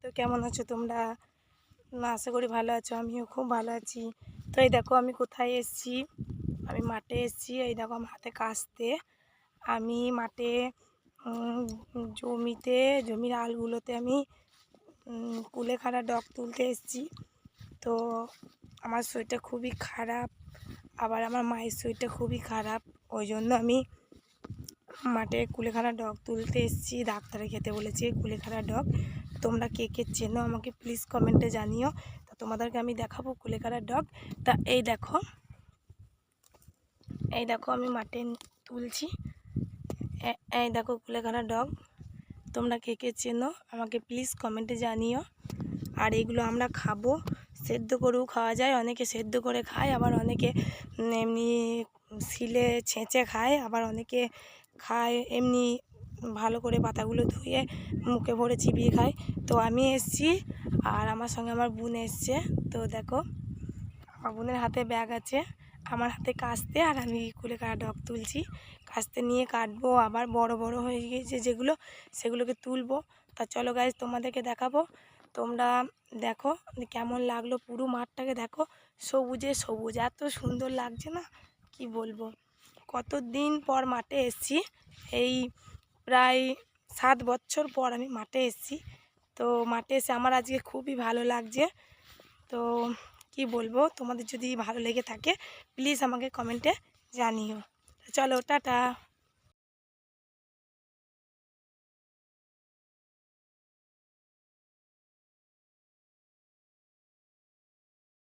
তো কেমন আছো তোমরা? না, আশা করি ভালো আছো। আমিও খুব ভালো আছি। তো এই দেখো আমি কোথায় এসেছি, আমি মাঠে এসেছি। এই দেখো আমার হাতে কাস্তে। আমি মাঠে জমির আলগুলোতে আমি কুলেখাড়া ডগ তুলতে এসেছি। তো আমার শরীরটা খুবই খারাপ, আবার আমার মায়ের শরীরটা খুবই খারাপ। ওই জন্য আমি মাঠে কুলেখাড়া ডগ তুলতে এসেছি। ডাক্তারে খেতে বলেছে কুলেখাড়া ডগ। তোমরা কে কে চেনো আমাকে প্লিজ কমেন্টে জানিও। তা তোমাদেরকে আমি দেখাবো কুলেখাড়া ডগ। তা এই দেখো আমি মাঠে তুলছি। এই দেখো কুলেখাড়া ডগ। তোমরা কে কে চেনো আমাকে প্লিজ কমেন্টে জানিও। আর এগুলো আমরা খাবো, সেদ্ধ করেও খাওয়া যায়। অনেকে সেদ্ধ করে খায়, আবার অনেকে এমনি শিলে ছেঁচে খায়, আবার অনেকে খায় এমনি ভালো করে পাতাগুলো ধুয়ে মুখে ভরে চিবিয়ে খায়। তো আমি এসেছি আর আমার সঙ্গে আমার বোন এসছে। তো দেখো আমার বোনের হাতে ব্যাগ আছে, আমার হাতে কাস্তে, আর আমি কুলেখাড়া ডগ তুলছি। কাস্তে নিয়ে কাটবো, আবার বড় বড় হয়ে গিয়েছে যেগুলো, সেগুলোকে তুলবো। তা চলো গাইজ তোমাদেরকে দেখাবো। তোমরা দেখো কেমন লাগলো, পুরো মাঠটাকে দেখো, সবুজে সবুজ, এত সুন্দর লাগছে না কি বলবো। কতদিন পর মাঠে এসেছি, এই প্রায় 7 বছর পর আমি মাঠে এসেছি। তো মাঠে এসে আমার আজকে খুবই ভালো লাগছে। তো কি বলবো, তোমাদের যদি ভালো লেগে থাকে প্লিজ আমাকে কমেন্টে জানিও। চলো টাটা।